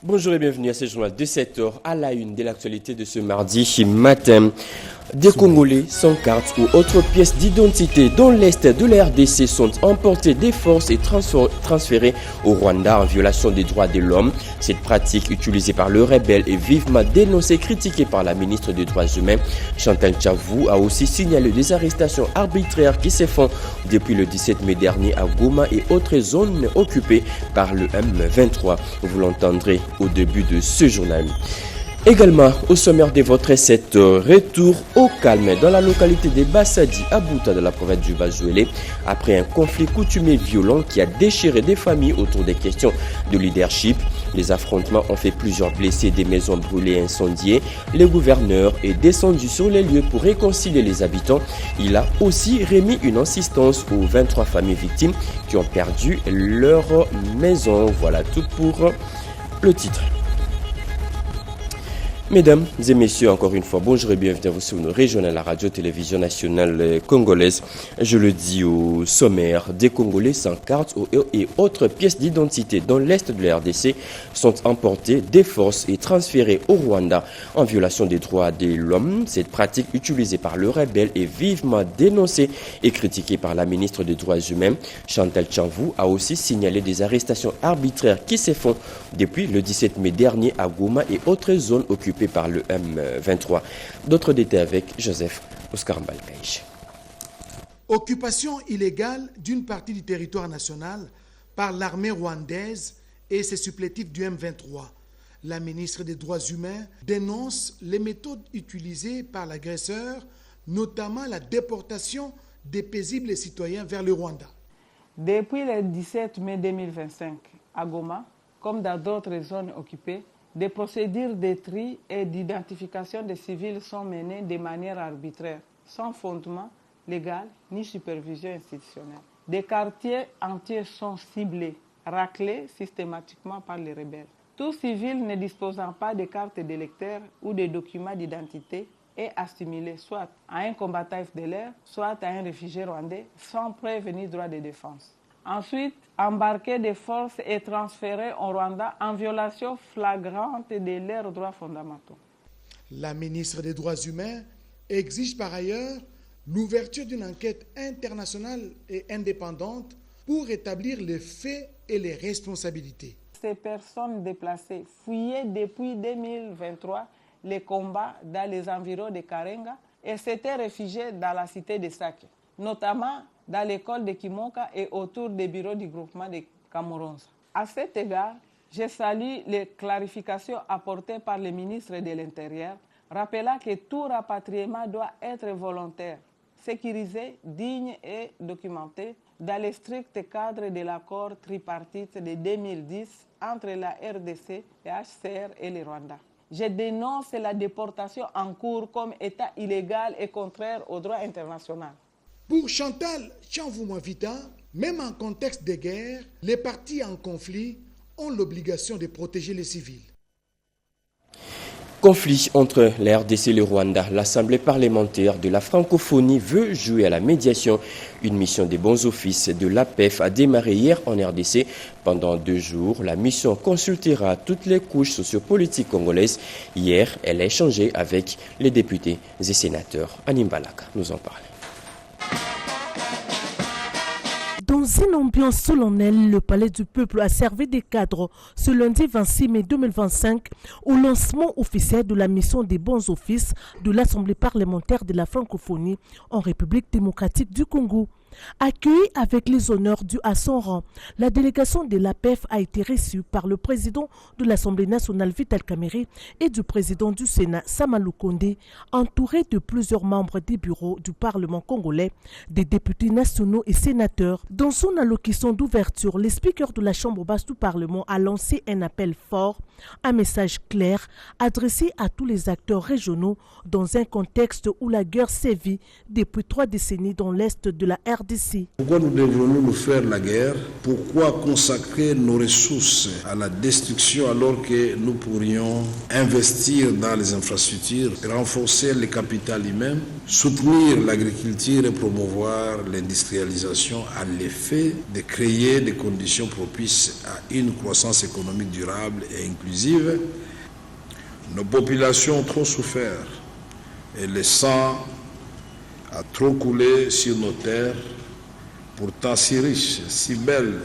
Bonjour et bienvenue à ce journal de 7h à la une de l'actualité de ce mardi matin. Des Congolais sans carte ou autres pièces d'identité dans l'est de la RDC sont emportés des forces et transférés au Rwanda en violation des droits de l'homme. Cette pratique utilisée par le rebelle est vivement dénoncée et critiquée par la ministre des Droits humains. Chantal Tchavou a aussi signalé des arrestations arbitraires qui se font depuis le 17 mai dernier à Goma et autres zones occupées par le M23. Vous l'entendrez au début de ce journal. Également, au sommaire de votre recette, retour au calme dans la localité de Bassadi, à Bouta, de la province du Bas-Jouélé, après un conflit coutumier violent qui a déchiré des familles autour des questions de leadership. Les affrontements ont fait plusieurs blessés, des maisons brûlées et incendiées. Le gouverneur est descendu sur les lieux pour réconcilier les habitants. Il a aussi remis une assistance aux 23 familles victimes qui ont perdu leur maison. Voilà tout pour le titre. Mesdames et messieurs, encore une fois, bonjour et bienvenue à vous sur nos régionales, la radio-télévision nationale congolaise. Je le dis au sommaire, des Congolais sans carte et autres pièces d'identité dans l'est de la RDC sont emportés des forces et transférés au Rwanda en violation des droits de l'homme. Cette pratique utilisée par le rebelle est vivement dénoncée et critiquée par la ministre des Droits humains. Chantal Tchavou a aussi signalé des arrestations arbitraires qui se font depuis le 17 mai dernier à Goma et autres zones occupées par le M23. D'autres détails avec Joseph Oscar Mbalkaïch. Occupation illégale d'une partie du territoire national par l'armée rwandaise et ses supplétifs du M23. La ministre des Droits humains dénonce les méthodes utilisées par l'agresseur, notamment la déportation des paisibles citoyens vers le Rwanda. Depuis le 17 mai 2025, à Goma, comme dans d'autres zones occupées, des procédures de tri et d'identification des civils sont menées de manière arbitraire, sans fondement légal ni supervision institutionnelle. Des quartiers entiers sont ciblés, raclés systématiquement par les rebelles. Tout civil ne disposant pas de carte d'électeur ou de documents d'identité est assimilé soit à un combattant FDLR, soit à un réfugié rwandais, sans preuve ni droit de défense. Ensuite, embarquer des forces et transférer au Rwanda en violation flagrante de leurs droits fondamentaux. La ministre des Droits humains exige par ailleurs l'ouverture d'une enquête internationale et indépendante pour établir les faits et les responsabilités. Ces personnes déplacées fouillaient depuis 2023 les combats dans les environs de Karenga et s'étaient réfugiées dans la cité de Sake, notamment dans l'école de Kimoka et autour des bureaux du groupement de Kamuronza. À cet égard, je salue les clarifications apportées par le ministre de l'Intérieur, rappelant que tout rapatriement doit être volontaire, sécurisé, digne et documenté dans le strict cadre de l'accord tripartite de 2010 entre la RDC, le HCR et le Rwanda. Je dénonce la déportation en cours comme état illégal et contraire au droit international. Pour Chantal Tchavou, même en contexte de guerre, les partis en conflit ont l'obligation de protéger les civils. Conflit entre la RDC et le Rwanda. L'Assemblée parlementaire de la francophonie veut jouer à la médiation. Une mission des bons offices de l'APEF a démarré hier en RDC. Pendant 2 jours, la mission consultera toutes les couches sociopolitiques congolaises. Hier, elle a échangé avec les députés et sénateurs. Anim Balaka nous en parle. Dans une ambiance solennelle, le Palais du Peuple a servi de cadre ce lundi 26 mai 2025 au lancement officiel de la mission des bons offices de l'Assemblée parlementaire de la francophonie en République démocratique du Congo. Accueillie avec les honneurs dus à son rang, la délégation de l'APEF a été reçue par le président de l'Assemblée nationale Vital Kamerhe et du président du Sénat Sama Lukonde, entouré de plusieurs membres des bureaux du Parlement congolais, des députés nationaux et sénateurs. Dans son allocution d'ouverture, le speaker de la Chambre basse du Parlement a lancé un appel fort, un message clair adressé à tous les acteurs régionaux dans un contexte où la guerre sévit depuis 3 décennies dans l'est de la RDC RDC. Pourquoi nous devrions nous faire la guerre? Pourquoi consacrer nos ressources à la destruction alors que nous pourrions investir dans les infrastructures, renforcer le capital humain, soutenir l'agriculture et promouvoir l'industrialisation à l'effet de créer des conditions propices à une croissance économique durable et inclusive? Nos populations ont trop souffert et le sang a trop coulé sur nos terres, pourtant si riches, si belles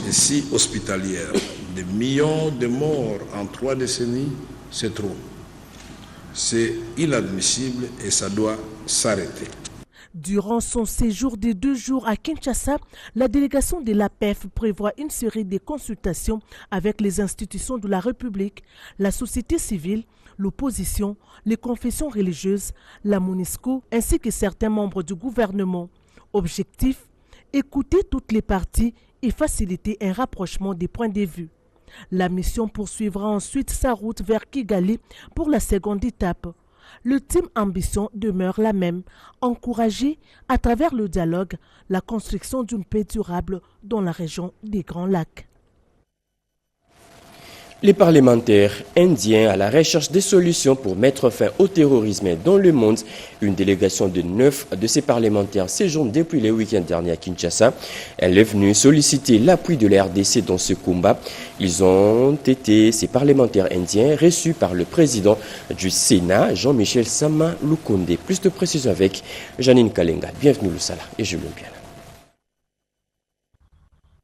et si hospitalières. Des millions de morts en 3 décennies, c'est trop. C'est inadmissible et ça doit s'arrêter. Durant son séjour de 2 jours à Kinshasa, la délégation de l'APF prévoit une série de consultations avec les institutions de la République, la société civile, l'opposition, les confessions religieuses, la MONUSCO ainsi que certains membres du gouvernement. Objectif, écouter toutes les parties et faciliter un rapprochement des points de vue. La mission poursuivra ensuite sa route vers Kigali pour la seconde étape. L'ultime ambition demeure la même, encourager à travers le dialogue la construction d'une paix durable dans la région des Grands Lacs. Les parlementaires indiens à la recherche des solutions pour mettre fin au terrorisme dans le monde. Une délégation de 9 de ces parlementaires séjourne depuis le week-end dernier à Kinshasa. Elle est venue solliciter l'appui de la RDC dans ce combat. Ils ont été, ces parlementaires indiens, reçus par le président du Sénat, Jean-Michel Sama Lukonde. Plus de précisions avec Janine Kalenga. Bienvenue Lusala et Julien Biala.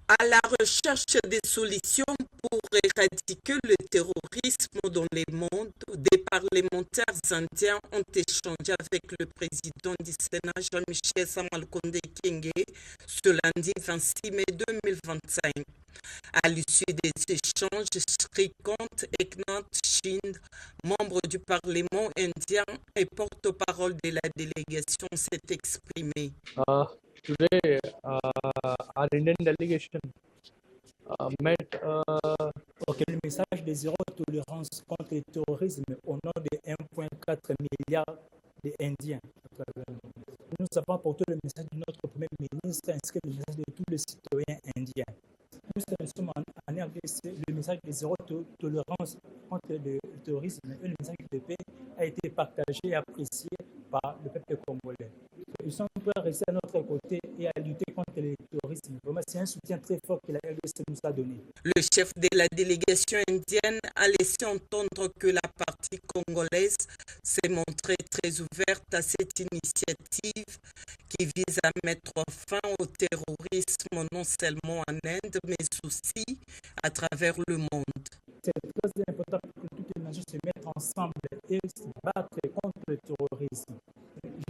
À la recherche des solutions pour éradiquer le terrorisme dans le monde, des parlementaires indiens ont échangé avec le président du Sénat, Jean-Michel Sama Lukonde Kyenge, ce lundi 26 mai 2025. À l'issue des échanges, Srikant Eknath Shinde, membre du Parlement indien et porte-parole de la délégation, s'est exprimé. Today, our Indian delegation met. Le message de zéro tolérance contre le terrorisme au nom de 1,4 milliard d'Indiens. Nous avons apporté le message de notre Premier ministre ainsi que le message de tous les citoyens indiens. Nous sommes en RDC, le message de zéro tolérance contre le terrorisme et le message de paix a été partagé et apprécié par le peuple congolais. Ils sont prêts à rester à notre côté et à lutter contre le terrorisme. Vraiment, c'est un soutien très fort que la RDC nous a donné. Le chef de la délégation indienne a laissé entendre que la partie congolaise s'est montrée très ouverte à cette initiative qui vise à mettre fin au terrorisme non seulement en Inde, mais aussi à travers le monde. C'est très important que toutes les nations se mettent ensemble et se battre contre le terrorisme.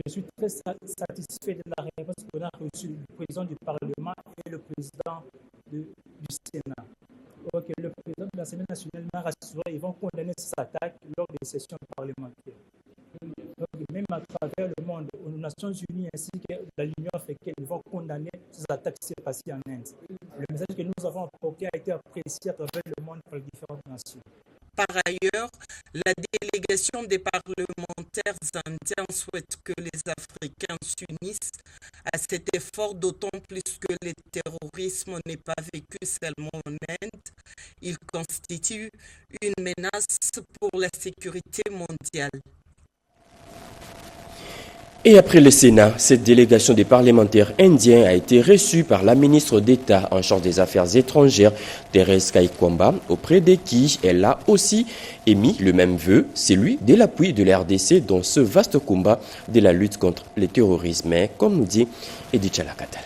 Je suis très satisfait de la réponse qu'on a reçue du président du Parlement et le président du Sénat. Donc, le président de l'Assemblée nationale m'a rassuré qu'ils vont condamner ces attaques lors des sessions parlementaires. Donc, même à travers le monde, aux Nations Unies ainsi que l'Union africaine, ils vont condamner ces attaques qui s'est passées en Inde. Le message que nous avons apporté a été apprécié à travers le monde par les différentes nations. Par ailleurs, la délégation des parlementaires indiens souhaite que les Africains s'unissent à cet effort, d'autant plus que le terrorisme n'est pas vécu seulement en Inde. Il constitue une menace pour la sécurité mondiale. Et après le Sénat, cette délégation des parlementaires indiens a été reçue par la ministre d'État en charge des Affaires étrangères, Thérèse Kaikwamba, auprès de qui elle a aussi émis le même vœu, celui de l'appui de la RDC dans ce vaste combat de la lutte contre le terrorisme, comme nous dit Edith Chalakatal.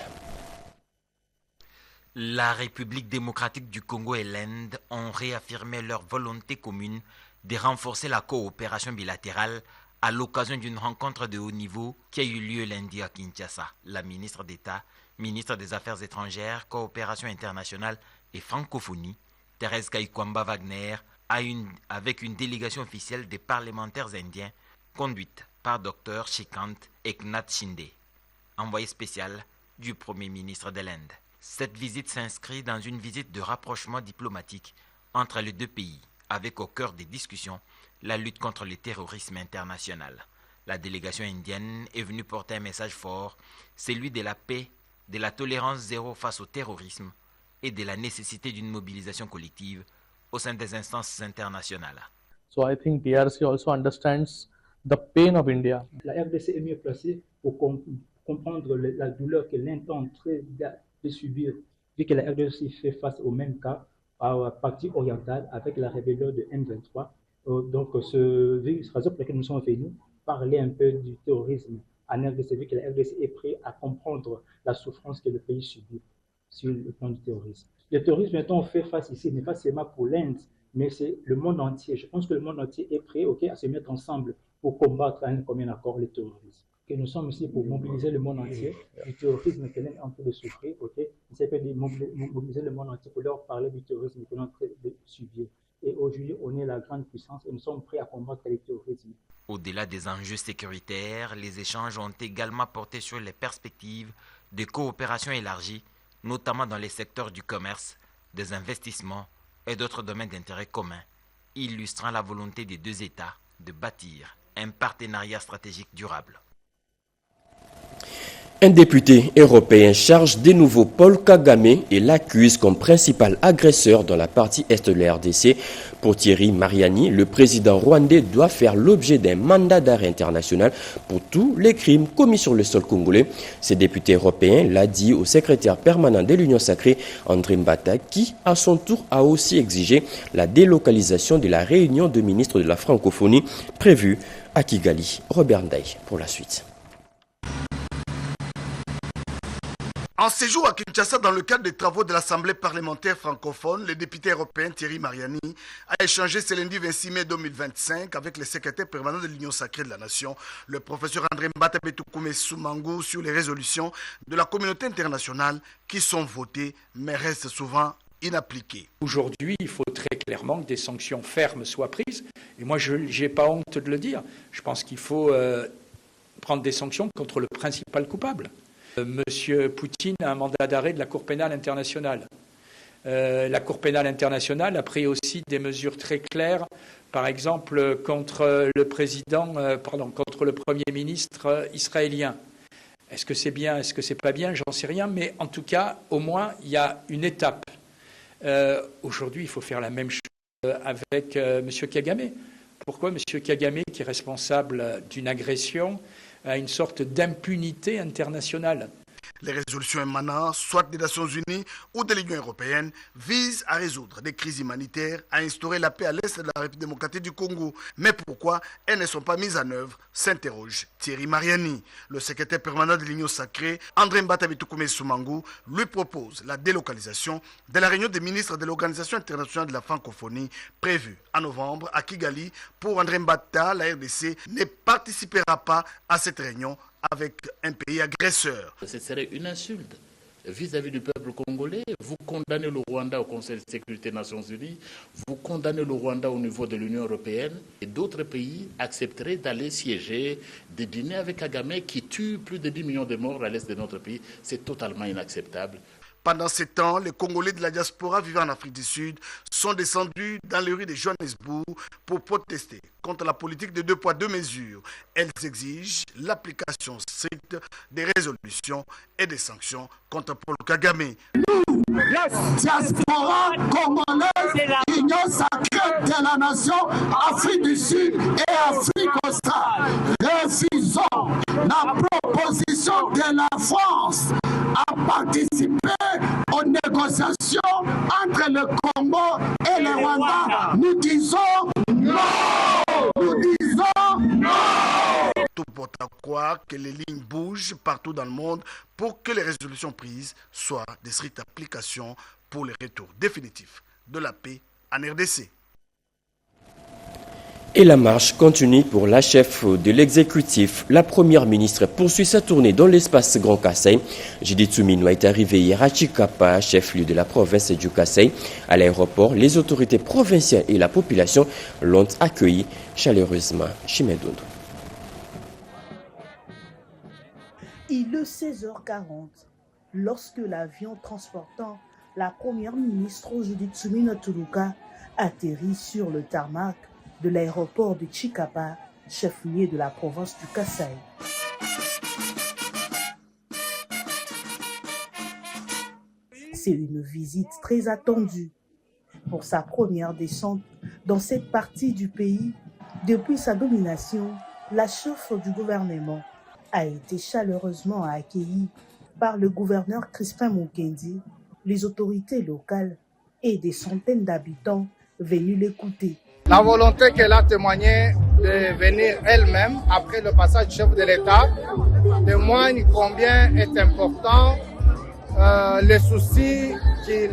La République démocratique du Congo et l'Inde ont réaffirmé leur volonté commune de renforcer la coopération bilatérale à l'occasion d'une rencontre de haut niveau qui a eu lieu lundi à Kinshasa. La ministre d'État, ministre des Affaires étrangères, Coopération internationale et Francophonie, Thérèse Kaikwamba Wagner, avec une délégation officielle des parlementaires indiens conduite par Dr Srikant Eknath Shinde, envoyé spécial du Premier ministre de l'Inde. Cette visite s'inscrit dans une visite de rapprochement diplomatique entre les deux pays, avec au cœur des discussions la lutte contre le terrorisme international. La délégation indienne est venue porter un message fort, celui de la paix de la tolérance zéro face au terrorisme et de la nécessité d'une mobilisation collective au sein des instances internationales. So I think DRC also understands the pain of India. La RDC est mieux placée pour comprendre la douleur que l'Inde est en train de subir, vu que la RDC fait face au même cas à la partie orientale avec la rébellion de M23. Donc, c'est la raison pour laquelle nous sommes venus parler un peu du terrorisme en RDC, vu que la RDC est prête à comprendre la souffrance que le pays subit sur le plan du terrorisme. Le terrorisme, maintenant, on fait face ici, mais pas seulement pour l'Inde, mais c'est le monde entier. Je pense que le monde entier est prêt à se mettre ensemble pour combattre un commun accord le terrorisme. Que nous sommes ici pour mobiliser le monde entier du terrorisme que l'on est en train de souffrir. Il s'agit de mobiliser le monde entier pour leur parler du terrorisme que l'on est en train de subir. Et aujourd'hui, on est la grande puissance et nous sommes prêts à combattre le terrorisme. Au-delà des enjeux sécuritaires, les échanges ont également porté sur les perspectives de coopération élargie, notamment dans les secteurs du commerce, des investissements et d'autres domaines d'intérêt commun, illustrant la volonté des deux États de bâtir un partenariat stratégique durable. Un député européen charge de nouveau Paul Kagame et l'accuse comme principal agresseur dans la partie est de la RDC. Pour Thierry Mariani, le président rwandais doit faire l'objet d'un mandat d'arrêt international pour tous les crimes commis sur le sol congolais. Ce député européen l'a dit au secrétaire permanent de l'Union sacrée, André Mbata, qui, à son tour, a aussi exigé la délocalisation de la réunion de ministres de la francophonie prévue à Kigali. Robert Ndaye pour la suite. En séjour à Kinshasa dans le cadre des travaux de l'Assemblée parlementaire francophone, le député européen Thierry Mariani a échangé ce lundi 26 mai 2025 avec le secrétaire permanent de l'Union sacrée de la Nation, le professeur André Mbata Betoukoumé Soumango, sur les résolutions de la communauté internationale qui sont votées mais restent souvent inappliquées. Aujourd'hui, il faut très clairement que des sanctions fermes soient prises. Et moi, je n'ai pas honte de le dire. Je pense qu'il faut prendre des sanctions contre le principal coupable. Monsieur Poutine a un mandat d'arrêt de la Cour pénale internationale. La Cour pénale internationale a pris aussi des mesures très claires, par exemple contre contre le Premier ministre israélien. Est-ce que c'est bien, est-ce que c'est pas bien, j'en sais rien, mais en tout cas, au moins, il y a une étape. Aujourd'hui, il faut faire la même chose avec Monsieur Kagame. Pourquoi Monsieur Kagame, qui est responsable d'une agression, a une sorte d'impunité internationale? Les résolutions émanant soit des Nations Unies ou de l'Union européenne visent à résoudre des crises humanitaires, à instaurer la paix à l'est de la République démocratique du Congo. Mais pourquoi elles ne sont pas mises en œuvre, s'interroge Thierry Mariani. Le secrétaire permanent de l'Union sacrée, André Mbata Betoukoumé Soumango, lui propose la délocalisation de la réunion des ministres de l'Organisation internationale de la francophonie prévue en novembre à Kigali. Pour André Mbata, la RDC ne participera pas à cette réunion avec un pays agresseur. Ce serait une insulte vis-à-vis du peuple congolais. Vous condamnez le Rwanda au Conseil de sécurité des Nations Unies, vous condamnez le Rwanda au niveau de l'Union européenne, et d'autres pays accepteraient d'aller siéger, de dîner avec Kagame qui tue plus de 10 millions de morts à l'est de notre pays. C'est totalement inacceptable. Pendant ce temps, les Congolais de la diaspora vivant en Afrique du Sud sont descendus dans les rues de Johannesburg pour protester contre la politique de 2 poids 2 mesures. Elles exigent l'application stricte des résolutions et des sanctions contre Paul Kagame. La diaspora congolaise, l'Union sacrée de la nation, Afrique du Sud et Afrique australe, refusons la proposition de la France à participer aux négociations entre le Congo et le Rwanda. Nous disons non! Nous disons non! Tout porte à croire que les lignes bougent partout dans le monde pour que les résolutions prises soient de strictes applications pour le retour définitif de la paix en RDC. Et la marche continue pour la chef de l'exécutif. La première ministre poursuit sa tournée dans l'espace Grand Kassai. Judith Suminwa est arrivée hier à Chikapa, chef-lieu de la province du Kassai. À l'aéroport, les autorités provinciales et la population l'ont accueilli chaleureusement. Chimedondo. Il est 16h40 lorsque l'avion transportant la première ministre Judith Suminwa Tuluka atterrit sur le tarmac de l'aéroport de Chikapa, chef-lieu de la province du Kassai. C'est une visite très attendue. Pour sa première descente dans cette partie du pays, depuis sa domination, la chef du gouvernement a été chaleureusement accueillie par le gouverneur Crispin Mukendi, les autorités locales et des centaines d'habitants venus l'écouter. La volonté qu'elle a témoignée de venir elle-même après le passage du chef de l'État témoigne combien est important les soucis qu'il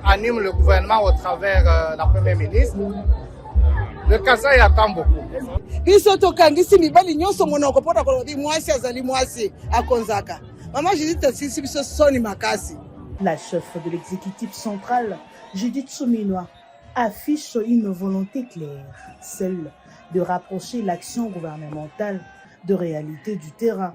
anime le gouvernement au travers la Première ministre. Le Kasaï attend beaucoup. La chef de l'exécutif central, Judith Souminoa, affiche une volonté claire, celle de rapprocher l'action gouvernementale de réalité du terrain.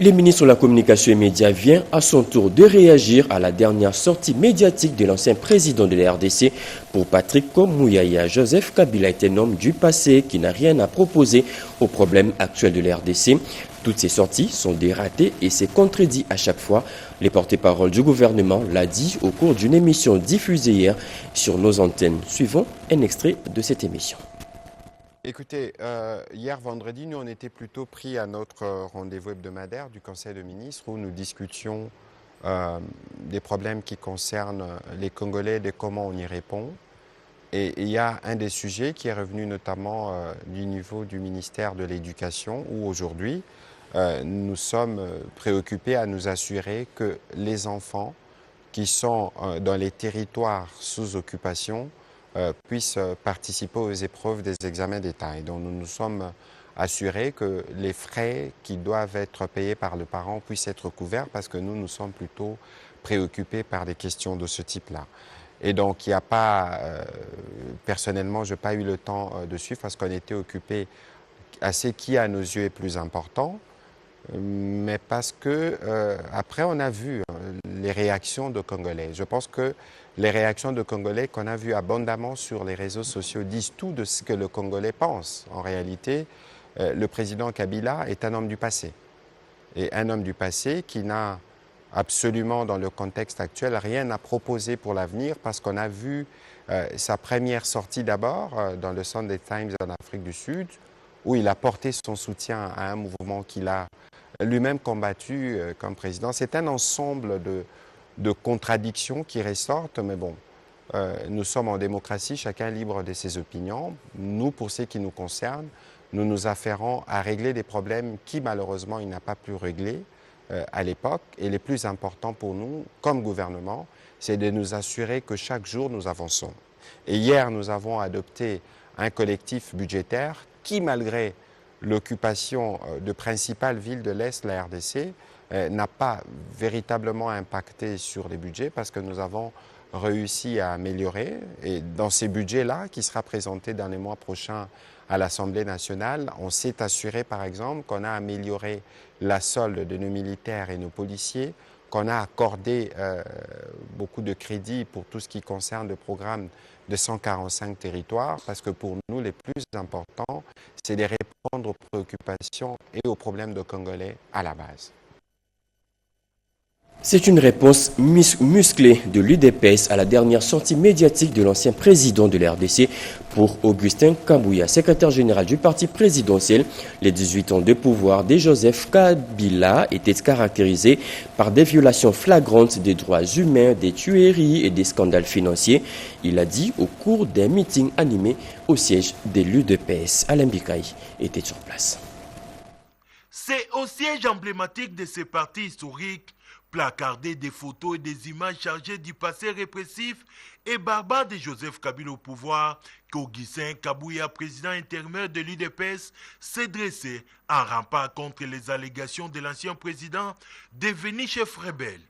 Le ministre de la Communication et Médias vient à son tour de réagir à la dernière sortie médiatique de l'ancien président de la RDC. Pour Patrick Mouyaya, Joseph Kabila est un homme du passé qui n'a rien à proposer aux problèmes actuels de la RDC. Toutes ces sorties sont des ratés et c'est contredit à chaque fois. Les porte-parole du gouvernement l'a dit au cours d'une émission diffusée hier sur nos antennes. Suivons un extrait de cette émission. Écoutez, hier vendredi, nous on était plutôt pris à notre rendez-vous hebdomadaire du Conseil de ministres où nous discutions des problèmes qui concernent les Congolais et de comment on y répond. Et il y a un des sujets qui est revenu notamment du niveau du ministère de l'Éducation où aujourd'hui nous sommes préoccupés à nous assurer que les enfants qui sont dans les territoires sous occupation puissent participer aux épreuves des examens d'État. Et donc nous nous sommes assurés que les frais qui doivent être payés par le parent puissent être couverts parce que nous sommes plutôt préoccupés par des questions de ce type-là. Et donc il n'y a pas, personnellement, je n'ai pas eu le temps de suivre parce qu'on était occupés à ce qui à nos yeux est plus important, mais parce que après on a vu les réactions de Congolais. Je pense que les réactions de Congolais qu'on a vues abondamment sur les réseaux sociaux disent tout de ce que le Congolais pense. En réalité, le président Kabila est un homme du passé. Et un homme du passé qui n'a absolument, dans le contexte actuel, rien à proposer pour l'avenir parce qu'on a vu sa première sortie d'abord dans le Sunday Times en Afrique du Sud où il a porté son soutien à un mouvement qu'il a lui-même combattu comme président. C'est un ensemble de contradictions qui ressortent, mais bon, nous sommes en démocratie, chacun libre de ses opinions. Nous, pour ce qui nous concerne, nous nous affairons à régler des problèmes qui, malheureusement, il n'a pas pu régler à l'époque. Et le plus important pour nous, comme gouvernement, c'est de nous assurer que chaque jour, nous avançons. Et hier, nous avons adopté un collectif budgétaire qui, malgré l'occupation de principales villes de l'Est, la RDC, n'a pas véritablement impacté sur les budgets parce que nous avons réussi à améliorer. Et dans ces budgets-là, qui sera présenté dans les mois prochains à l'Assemblée nationale, on s'est assuré par exemple qu'on a amélioré la solde de nos militaires et nos policiers, qu'on a accordé beaucoup de crédits pour tout ce qui concerne le programme de 145 territoires, parce que pour nous, les plus importants, c'est de répondre aux préoccupations et aux problèmes de Congolais à la base. C'est une réponse musclée de l'UDPS à la dernière sortie médiatique de l'ancien président de la RDC. Pour Augustin Kabouya, secrétaire général du parti présidentiel, les 18 ans de pouvoir de Joseph Kabila étaient caractérisés par des violations flagrantes des droits humains, des tueries et des scandales financiers. Il a dit au cours d'un meeting animé au siège de l'UDPS. Alain Bikaï était sur place. C'est au siège emblématique de ce parti historique placardé des photos et des images chargées du passé répressif et barbare de Joseph Kabila au pouvoir qu'Augustin Kabouya, président intérimaire de l'UDPS, s'est dressé en rempart contre les allégations de l'ancien président devenu chef rebelle.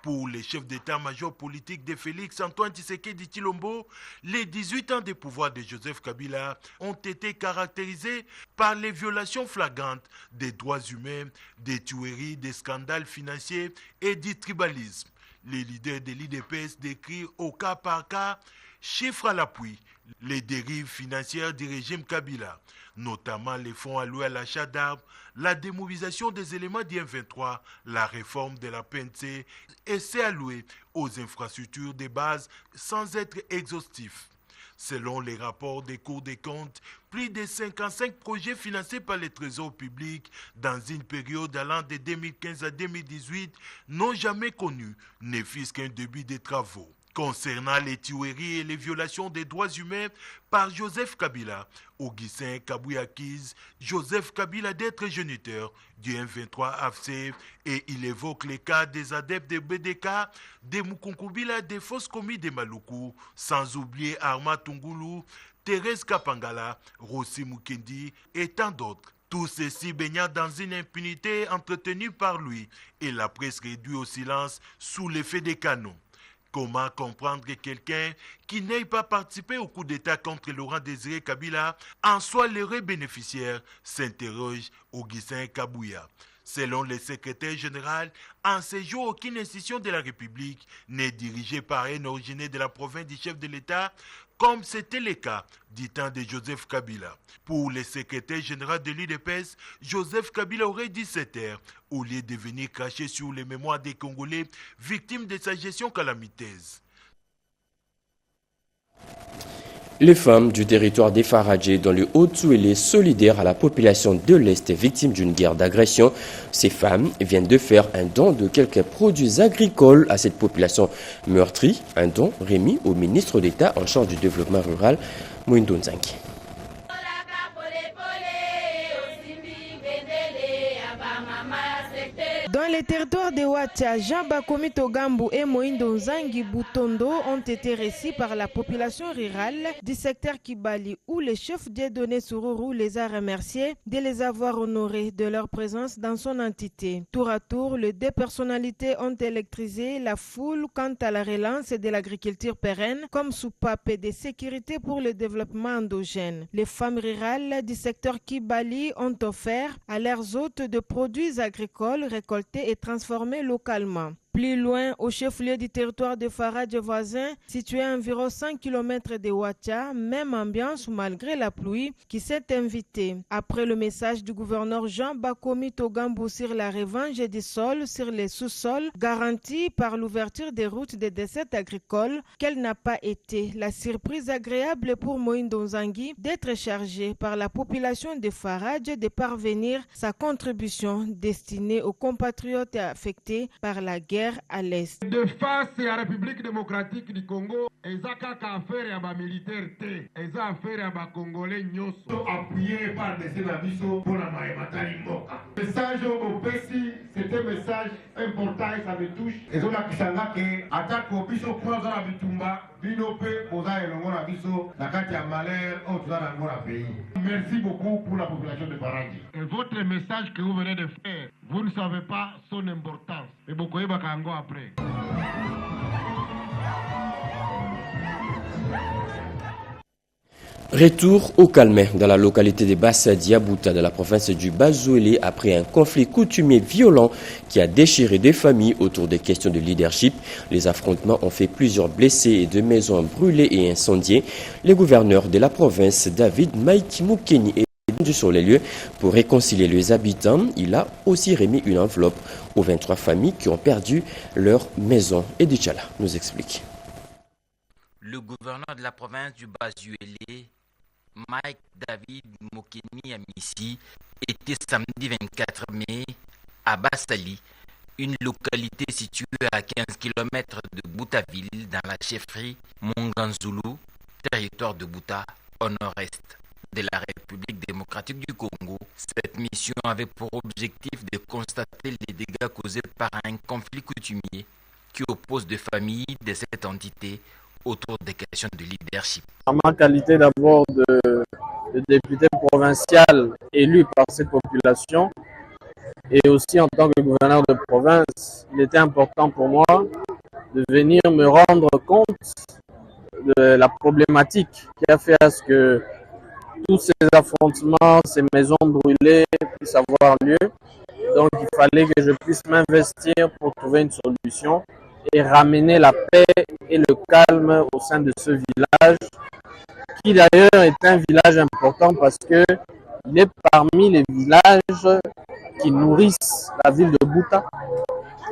Pour les chefs d'état-major politique de Félix Antoine Tshisekedi Tshilombo, les 18 ans de pouvoir de Joseph Kabila ont été caractérisés par les violations flagrantes des droits humains, des tueries, des scandales financiers et du tribalisme. Les leaders de l'IDPS décrivent au cas par cas, chiffres à l'appui, les dérives financières du régime Kabila, notamment les fonds alloués à l'achat d'armes, la démobilisation des éléments du M23, la réforme de la PNC et c'est alloué aux infrastructures de base sans être exhaustif. Selon les rapports des cours des comptes, plus de 55 projets financés par les trésors publics dans une période allant de 2015 à 2018 n'ont jamais connu, ne fût-ce qu'un début des travaux. Concernant les tueries et les violations des droits humains par Joseph Kabila, Augustin Kabouyakiz, Joseph Kabila d'être géniteur du M23 AFC et il évoque les cas des adeptes de BDK, des Mukunkubila, des fosses commis de Maluku, sans oublier Arma Tungulu, Thérèse Kapangala, Rossi Mukendi et tant d'autres. Tout ceci baignant dans une impunité entretenue par lui et la presse réduite au silence sous l'effet des canons. Comment comprendre que quelqu'un qui n'ait pas participé au coup d'État contre Laurent Désiré Kabila en soit l'heureux bénéficiaire, s'interroge Augustin Kabouya. Selon le secrétaire général, en ces jours, aucune institution de la République n'est dirigée par un originaire de la province du chef de l'État, comme c'était le cas du temps de Joseph Kabila. Pour le secrétaire général de l'UDPS, Joseph Kabila aurait dû se taire au lieu de venir cracher sur les mémoires des Congolais victimes de sa gestion calamiteuse. Les femmes du territoire des Faradjé dans le Haut-Touélé solidaires à la population de l'Est victime d'une guerre d'agression. Ces femmes viennent de faire un don de quelques produits agricoles à cette population meurtrie, un don remis au ministre d'État en charge du développement rural, Moïndo Nzangi. Dans les territoires de Ouacha, Jean Bakomi Togambu et Moïndo Nzangi Boutondo ont été reçus par la population rurale du secteur Kibali où le chef Dieudonné Sururu les a remerciés de les avoir honorés de leur présence dans son entité. Tour à tour, les deux personnalités ont électrisé la foule quant à la relance de l'agriculture pérenne comme soupape de sécurité pour le développement endogène. Les femmes rurales du secteur Kibali ont offert à leurs hôtes de produits agricoles récoltés et transformés localement. Plus loin, au chef-lieu du territoire de Faradje voisin, situé à environ 5 km de Ouacha, même ambiance malgré la pluie qui s'est invitée. Après le message du gouverneur Jean Bakomi Togambu sur la revanche du sol sur les sous-sols, garantie par l'ouverture des routes de dessertes agricoles, quelle n'a pas été la surprise agréable pour Moïndo Nzangi d'être chargé par la population de Faradje de parvenir sa contribution destinée aux compatriotes affectés par la guerre à l'Est. De face à la République démocratique du Congo, eza kaka affaire ya ba militaire te, eza affaire ya ba Congolais nyoso appuyé par des nabiso pour la maïmatali mboka. Message au Pessi, c'est un message important et ça me touche. Ezo la kisanga ke attaque au biso kwa za bitumba bino pe poza elongo na biso na kati ya malheur au tuza na ngona pays. Merci beaucoup pour la population de Faradji. Et votre message que vous venez de faire, vous ne savez pas son importance. Et beaucoup bakango après. Retour au calme dans la localité de Bassa Diabouta de la province du Bazouélé après un conflit coutumier violent qui a déchiré des familles autour des questions de leadership. Les affrontements ont fait plusieurs blessés et deux maisons brûlées et incendiées. Le gouverneur de la province, David Mike Mukeni, est venu sur les lieux pour réconcilier les habitants. Il a aussi remis une enveloppe aux 23 familles qui ont perdu leur maison. Edi Chala nous explique. Le gouverneur de la province du Bazouélé, Mike David Mokeni Amissi, était samedi 24 mai à Bassali, une localité située à 15 km de Boutaville dans la chefferie Monganzoulou, territoire de Bouta, au nord-est de la République démocratique du Congo. Cette mission avait pour objectif de constater les dégâts causés par un conflit coutumier qui oppose deux familles de cette entité autour des questions de leadership. En ma qualité d'abord de député provincial élu par cette population et aussi en tant que gouverneur de province, il était important pour moi de venir me rendre compte de la problématique qui a fait à ce que tous ces affrontements, ces maisons brûlées puissent avoir lieu. Donc il fallait que je puisse m'investir pour trouver une solution et ramener la paix et le calme au sein de ce village, qui d'ailleurs est un village important parce que il est parmi les villages qui nourrissent la ville de Bouta.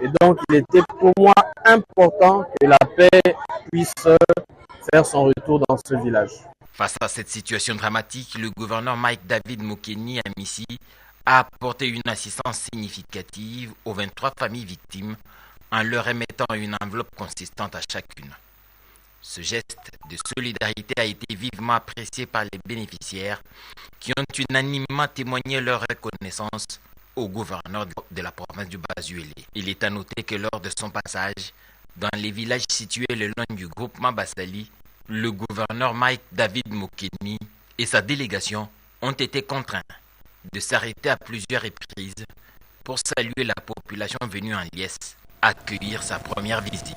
Et donc, il était pour moi important que la paix puisse faire son retour dans ce village. Face à cette situation dramatique, le gouverneur Mike David Mokeni Amissi a apporté une assistance significative aux 23 familles victimes en leur remettant une enveloppe consistante à chacune. Ce geste de solidarité a été vivement apprécié par les bénéficiaires qui ont unanimement témoigné leur reconnaissance au gouverneur de la province du Bas-Uélé. Il est à noter que lors de son passage dans les villages situés le long du groupement Bassali, le gouverneur Mike David Mokeni et sa délégation ont été contraints de s'arrêter à plusieurs reprises pour saluer la population venue en liesse accueillir sa première visite.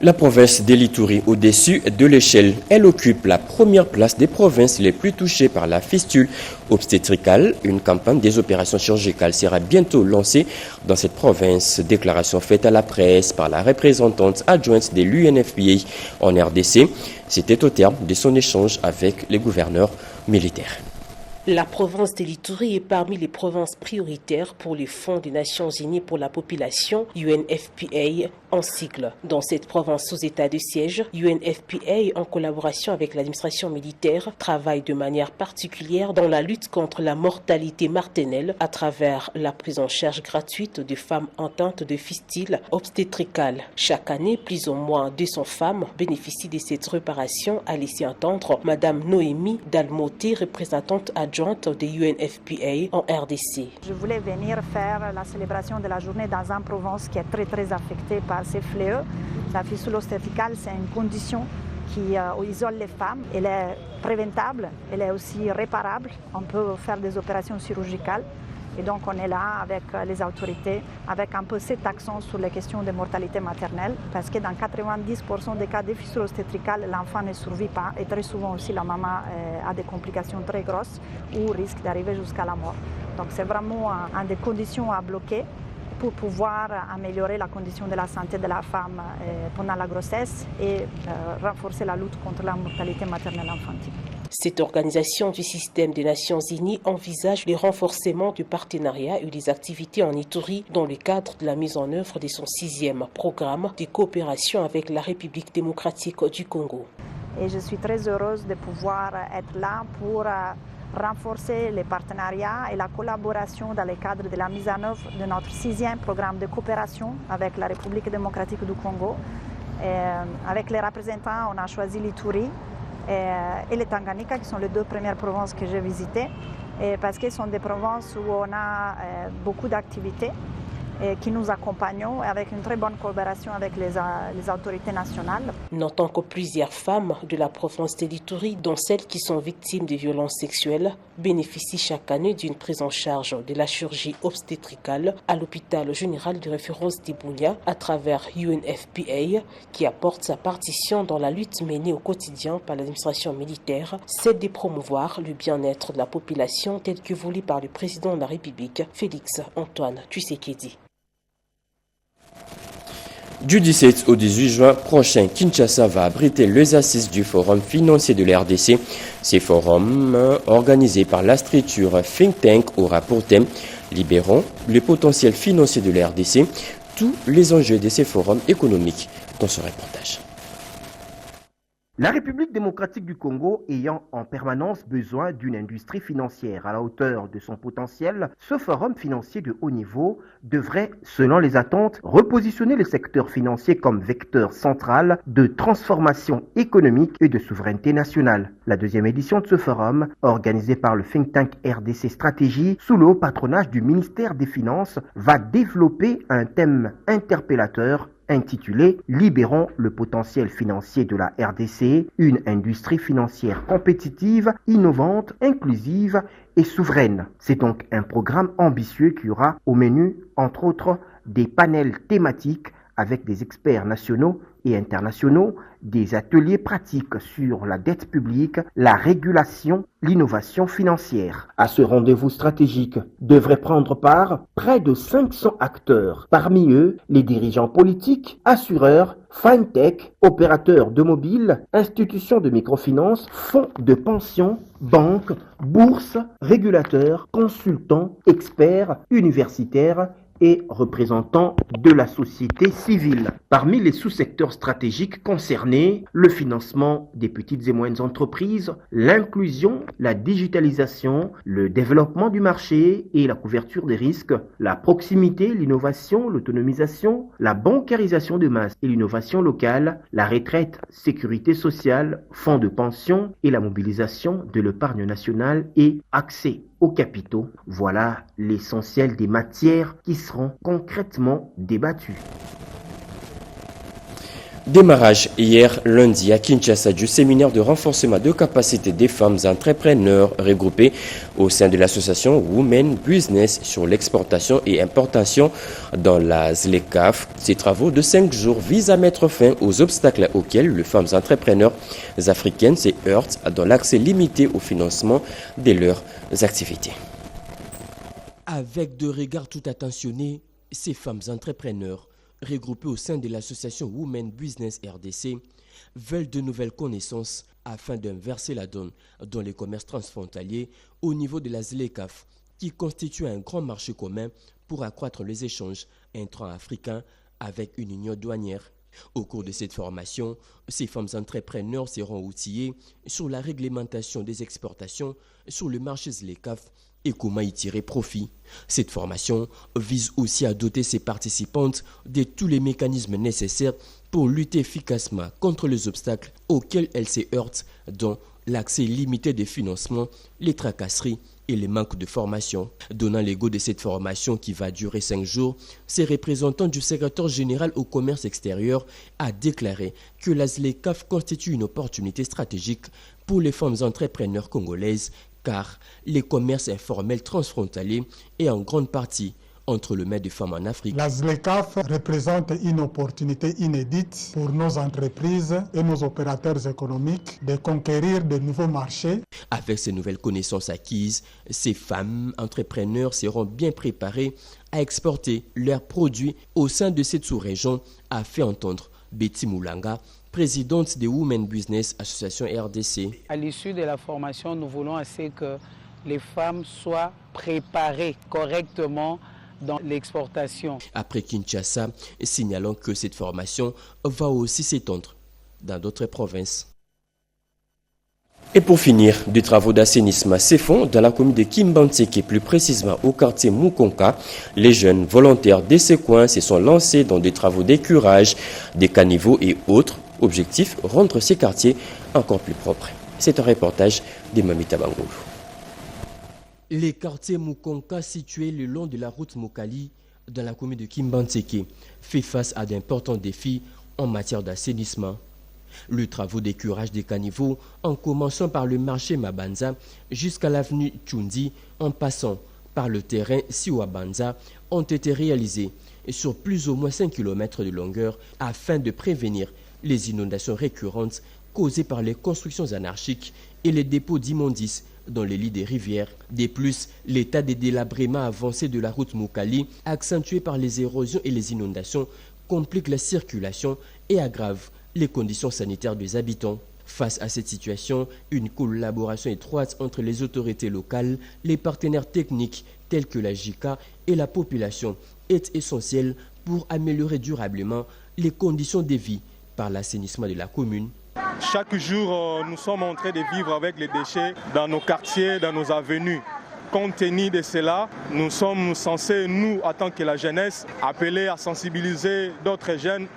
La province de l'Ituri, au-dessus de l'échelle, elle occupe la première place des provinces les plus touchées par la fistule obstétricale. Une campagne des opérations chirurgicales sera bientôt lancée dans cette province. Déclaration faite à la presse par la représentante adjointe de l'UNFPA en RDC. C'était au terme de son échange avec les gouverneurs militaires. La province de l'Ituri est parmi les provinces prioritaires pour les fonds des Nations Unies pour la population, UNFPA en sigle. Dans cette province sous état de siège, UNFPA, en collaboration avec l'administration militaire, travaille de manière particulière dans la lutte contre la mortalité maternelle à travers la prise en charge gratuite des femmes atteintes de fistule obstétricale. Chaque année, plus ou moins 200 femmes bénéficient de cette réparation, a laissé entendre Madame Noémie Dalmoté, représentante adjointe de UNFPA en RDC. Je voulais venir faire la célébration de la journée dans une province qui est très affectée par ces fléaux. La fistule obstétricale, c'est une condition qui isole les femmes. Elle est préventable, elle est aussi réparable. On peut faire des opérations chirurgicales. Et donc on est là avec les autorités, avec un peu cet accent sur les questions de mortalité maternelle, parce que dans 90% des cas de fistule obstétricale, l'enfant ne survit pas et très souvent aussi la maman a des complications très grosses ou risque d'arriver jusqu'à la mort. Donc c'est vraiment une des conditions à bloquer pour pouvoir améliorer la condition de la santé de la femme pendant la grossesse et renforcer la lutte contre la mortalité maternelle infantile. Cette organisation du système des Nations Unies envisage le renforcement du partenariat et des activités en Ituri dans le cadre de la mise en œuvre de son 6e programme de coopération avec la République démocratique du Congo. Et je suis très heureuse de pouvoir être là pour renforcer les partenariats et la collaboration dans le cadre de la mise en œuvre de notre 6e programme de coopération avec la République démocratique du Congo. Avec les représentants, on a choisi l'Ituri et le Tanganyika, qui sont les 2 premières provinces que j'ai visitées, parce que ce sont des provinces où on a beaucoup d'activités qui nous accompagnons avec une très bonne collaboration avec les autorités nationales. Notons que plusieurs femmes de la province de l'Ituri, dont celles qui sont victimes de violences sexuelles, bénéficient chaque année d'une prise en charge de la chirurgie obstétricale à l'hôpital général de référence d'Ibounia à travers UNFPA, qui apporte sa partition dans la lutte menée au quotidien par l'administration militaire, c'est de promouvoir le bien-être de la population tel que voulu par le président de la République, Félix Antoine Tshisekedi. Du 17 au 18 juin prochain, Kinshasa va abriter les assises du Forum financier de la RDC. Ces forums, organisés par la structure Think Tank, aura pour thème « Libérons le potentiel financier de la RDC ». Tous les enjeux de ces forums économiques dans ce reportage. La République démocratique du Congo ayant en permanence besoin d'une industrie financière à la hauteur de son potentiel, ce forum financier de haut niveau devrait, selon les attentes, repositionner le secteur financier comme vecteur central de transformation économique et de souveraineté nationale. La 2e édition de ce forum, organisée par le think tank RDC Stratégie sous le haut patronage du ministère des Finances, va développer un thème interpellateur intitulé « Libérons le potentiel financier de la RDC, une industrie financière compétitive, innovante, inclusive et souveraine ». C'est donc un programme ambitieux qui aura au menu, entre autres, des panels thématiques avec des experts nationaux et internationaux, des ateliers pratiques sur la dette publique, la régulation, l'innovation financière. À ce rendez-vous stratégique devraient prendre part près de 500 acteurs, parmi eux les dirigeants politiques, assureurs, fintech, opérateurs de mobile, institutions de microfinance, fonds de pension, banques, bourses, régulateurs, consultants, experts, universitaires et représentants de la société civile. Parmi les sous-secteurs stratégiques concernés, le financement des petites et moyennes entreprises, l'inclusion, la digitalisation, le développement du marché et la couverture des risques, la proximité, l'innovation, l'autonomisation, la bancarisation de masse et l'innovation locale, la retraite, sécurité sociale, fonds de pension et la mobilisation de l'épargne nationale et accès aux capitaux. Voilà l'essentiel des matières qui seront concrètement débattues. Démarrage hier lundi à Kinshasa du séminaire de renforcement de capacité des femmes entrepreneurs regroupées au sein de l'association Women Business sur l'exportation et importation dans la ZLECAf. Ces travaux de 5 jours visent à mettre fin aux obstacles auxquels les femmes entrepreneurs africaines se heurtent dans l'accès limité au financement de leurs activités. Avec de regards tout attentionnés, ces femmes entrepreneurs regroupés au sein de l'association Women Business RDC veulent de nouvelles connaissances afin d'inverser la donne dans les commerces transfrontaliers au niveau de la ZLECAf, qui constitue un grand marché commun pour accroître les échanges intra-africains avec une union douanière. Au cours de cette formation, ces femmes entrepreneurs seront outillées sur la réglementation des exportations sur le marché ZLECAf et comment y tirer profit. Cette formation vise aussi à doter ses participantes de tous les mécanismes nécessaires pour lutter efficacement contre les obstacles auxquels elles se heurtent, dont l'accès limité des financements, les tracasseries et les manques de formation. Donnant l'égo de cette formation qui va durer 5 jours, ces représentants du secrétaire général au commerce extérieur a déclaré que la ZLECAf constitue une opportunité stratégique pour les femmes entrepreneurs congolaises, car les commerces informels transfrontaliers est en grande partie entre les mains des femmes en Afrique. La ZLECAf représente une opportunité inédite pour nos entreprises et nos opérateurs économiques de conquérir de nouveaux marchés. Avec ces nouvelles connaissances acquises, ces femmes entrepreneurs seront bien préparées à exporter leurs produits au sein de cette sous-région, a fait entendre Betty Moulanga, présidente de Women Business Association RDC. À l'issue de la formation, nous voulons que les femmes soient préparées correctement dans l'exportation. Après Kinshasa, signalons que cette formation va aussi s'étendre dans d'autres provinces. Et pour finir, des travaux d'assainissement se font dans la commune de Kimbantseke, plus précisément au quartier Mukonka. Les jeunes volontaires de ces coins se sont lancés dans des travaux d'écurage, des caniveaux et autres. Objectif, rendre ces quartiers encore plus propres. C'est un reportage de Mamita Bangoulou. Les quartiers Mukonka situés le long de la route Mokali dans la commune de Kimbantseke fait face à d'importants défis en matière d'assainissement. Le travaux d'écurage des caniveaux, en commençant par le marché Mabanza jusqu'à l'avenue Tchundi, en passant par le terrain Siwabanza, ont été réalisés sur plus ou moins 5 km de longueur afin de prévenir les inondations récurrentes causées par les constructions anarchiques et les dépôts d'immondices dans les lits des rivières. De plus, l'état de délabrement avancé de la route Mokali, accentué par les érosions et les inondations, complique la circulation et aggrave les conditions sanitaires des habitants. Face à cette situation, une collaboration étroite entre les autorités locales, les partenaires techniques tels que la JICA et la population est essentielle pour améliorer durablement les conditions de vie par l'assainissement de la commune. Chaque jour, nous sommes en train de vivre avec les déchets dans nos quartiers, dans nos avenues. Compte tenu de cela, nous sommes censés, nous, en tant que la jeunesse, appeler à sensibiliser d'autres jeunes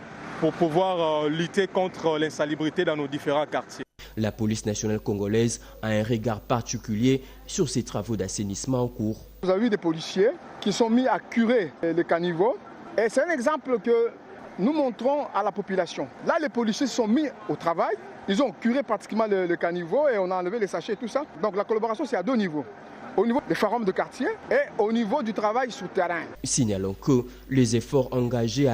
pour pouvoir lutter contre l'insalubrité dans nos différents quartiers. La police nationale congolaise a un regard particulier sur ces travaux d'assainissement en cours. Vous avez vu des policiers qui sont mis à curer les caniveaux. Et c'est un exemple que nous montrons à la population. Là, les policiers se sont mis au travail. Ils ont curé pratiquement le caniveau et on a enlevé les sachets et tout ça. Donc la collaboration, c'est à 2 niveaux. Au niveau des forums de quartier et au niveau du travail souterrain. Signalons que les efforts engagés à